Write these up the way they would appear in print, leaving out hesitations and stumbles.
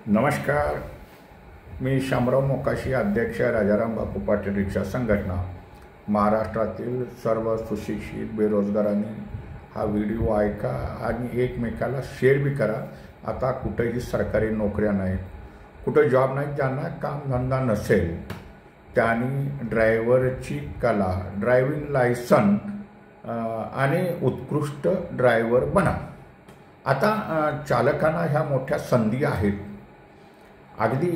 नमस्कार. मी शामराव मोकाशी, अध्यक्ष राजाराम बापू पाटील रिक्षा संघटना. महाराष्ट्रातील सर्व सुशिक्षित बेरोजगारांनी हा व्हिडिओ ऐका आणि एकमेकाला शेअर बी करा. आता कुठेही सरकारी नोकऱ्या नाहीत, कुठं जॉब नाही, ज्यांना कामधंदा नसेल त्यांनी ड्रायव्हरची कला, ड्रायव्हिंग लायसन आणि उत्कृष्ट ड्रायव्हर बना. आता चालकांना ह्या मोठ्या संधी आहेत. अगदी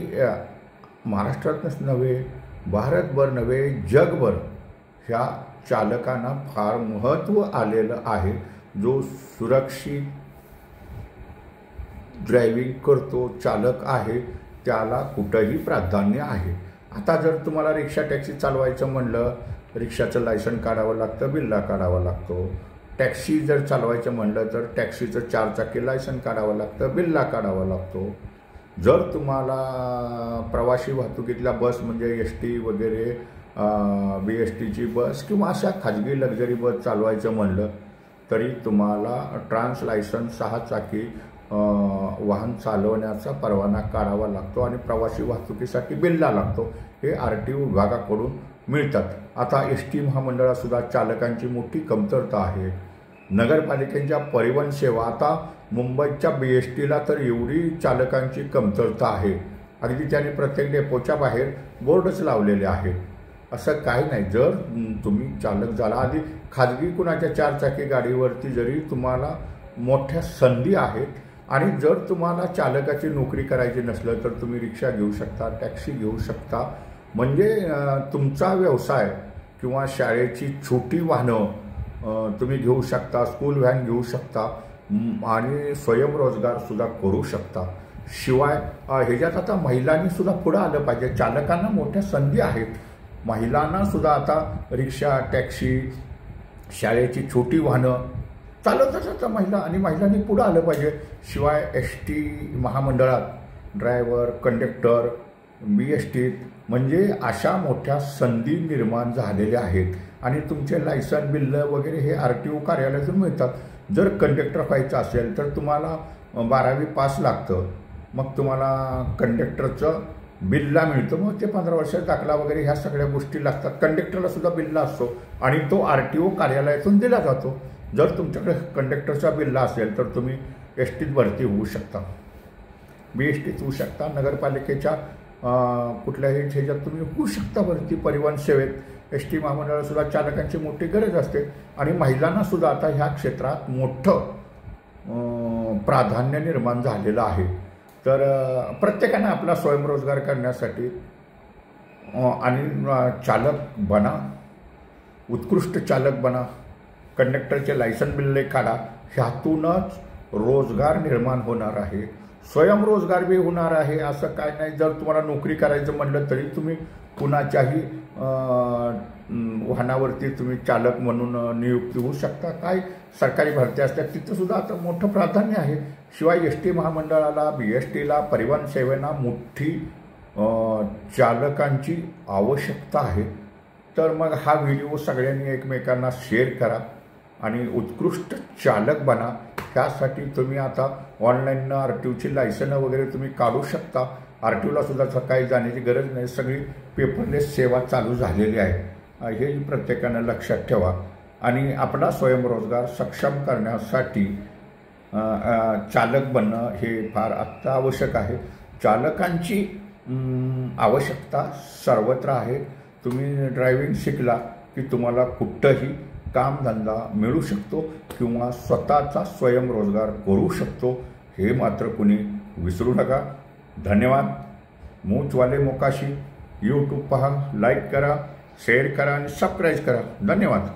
महाराष्ट्रातच नव्हे, भारतभर नव्हे, जगभर ह्या चालकांना फार महत्त्व आलेलं आहे. जो सुरक्षित ड्रायव्हिंग करतो चालक आहे त्याला कुठंही प्राधान्य आहे. आता जर तुम्हाला रिक्षा टॅक्सी चालवायचं म्हणलं, रिक्षाचं लायसन काढावं लागतं, बिल्ला काढावा लागतो. टॅक्सी जर चालवायचं म्हणलं तर टॅक्सीचं 4 चाकी लायसन काढावं लागतं, बिल्ला काढावा लागतो. जर तुम्हाला प्रवासी वाहतुकीतल्या बस म्हणजे एस-टी वगैरे, BSTची बस किंवा अशा खाजगी लक्झरी बस चालवायचं म्हणलं तरी तुम्हाला ट्रान्स लायसन 6 चाकी वाहन चालवण्याचा परवाना काढावा लागतो आणि प्रवासी वाहतुकीसाठी बिल्ला लागतो. हे RTO विभागाकडून मिळतात. आता ST महामंडळातसुद्धा चालकांची मोठी कमतरता आहे. नगरपालिकेच्या परिवहन सेवा, आता मुंबईच्या BSTला तर एवढी चालकांची कमतरता आहे, अगदी त्याने प्रत्येक डेपोच्या बाहेर बोर्डच लावलेले आहेत. असं काही नाही. जर तुम्ही चालक झाला, आधी खाजगी कुणाच्या 4 चाकी गाडीवरती जरी तुम्हाला मोठ्या संधी आहेत आणि जर तुम्हाला चालकाची नोकरी करायची नसलं तर तुम्ही रिक्षा घेऊ शकता, टॅक्सी घेऊ शकता. म्हणजे तुमचा व्यवसाय किंवा शाळेची छोटी वाहनं तुम्ही घेऊ शकता, स्कूल व्हॅन घेऊ शकता आणि स्वयंरोजगारसुद्धा करू शकता. शिवाय ह्याच्यात आता महिलांनीसुद्धा पुढं आलं पाहिजे. चालकांना मोठ्या संधी आहेत. महिलांनासुद्धा आता रिक्षा, टॅक्सी, शाळेची छोटी वाहनं चालवतात आता महिला, आणि महिलांनी पुढं आलं पाहिजे. शिवाय ST महामंडळात ड्रायव्हर, कंडक्टर, BST म्हणजे अशा मोठ्या संधी निर्माण झालेल्या आहेत आणि तुमचे लायसन, बिल्ल वगैरे हे RTO कार्यालयातून मिळतात. जर कंडक्टर व्हायचं असेल तर तुम्हाला 12वी पास लागतं, मग तुम्हाला कंडक्टरचं बिल्ला मिळतं. मग ते 15 वर्षाचा दाखला वगैरे ह्या सगळ्या गोष्टी लागतात. कंडक्टरला सुद्धा बिल्ला असतो आणि तो RTO कार्यालयातून दिला जातो. जर तुमच्याकडे कंडक्टरचा बिल्ला असेल तर तुम्ही STत भरती होऊ शकता, BSTत होऊ शकता, नगरपालिकेच्या कुठल्याही ह्याच्यात तुम्ही होऊ शकता भरती. परिवहन सेवेत ST महामंडळासुद्धा चालकांची मोठी गरज असते आणि महिलांनासुद्धा आता ह्या क्षेत्रात मोठं प्राधान्य निर्माण झालेलं आहे. तर प्रत्येकाने आपला स्वयंरोजगार करण्यासाठी आणि चालक बना, उत्कृष्ट चालक बना, कंडक्टरचे लायसन बिल्ले काढा. ह्यातूनच रोजगार निर्माण होणार आहे, स्वयंरोजगार बी होणार आहे. असं काय नाही. जर तुम्हाला नोकरी करायचं म्हटलं तरी तुम्ही कुणाच्याही वाहनावरती तुम्ही चालक म्हणून नियुक्ती होऊ शकता. काय सरकारी भरती असतात तिथंसुद्धा आता मोठं प्राधान्य आहे. शिवाय ST महामंडळाला, BSTला, परिवहन सेवेला मोठी चालकांची आवश्यकता आहे. तर मग हा व्हिडिओ सगळ्यांनी एकमेकांना शेअर करा आणि उत्कृष्ट चालक बना. त्यासाठी तुम्ही आता ऑनलाईन RTOची लायसनं वगैरे तुम्ही काढू शकता. RTOला सुद्धा सकाळी जाण्याची गरज नाही, सगळी पेपरलेस सेवा चालू झालेली आहे. हे प्रत्येकानं लक्षात ठेवा आणि आपला स्वयंरोजगार सक्षम करण्यासाठी चालक बनणं हे फार आत्ता आवश्यक आहे. चालकांची आवश्यकता सर्वत्र आहे. तुम्ही ड्रायव्हिंग शिकला की तुम्हाला कुठंही कामधंदा मिळू शकतो किंवा स्वतःचा स्वयंरोजगार करू शकतो. हे मात्र कुणी विसरू नका. धन्यवाद. मूचवाले मोकाशी YouTube पहा, लाईक करा, शेअर करा आणि सबस्क्राईब करा. धन्यवाद.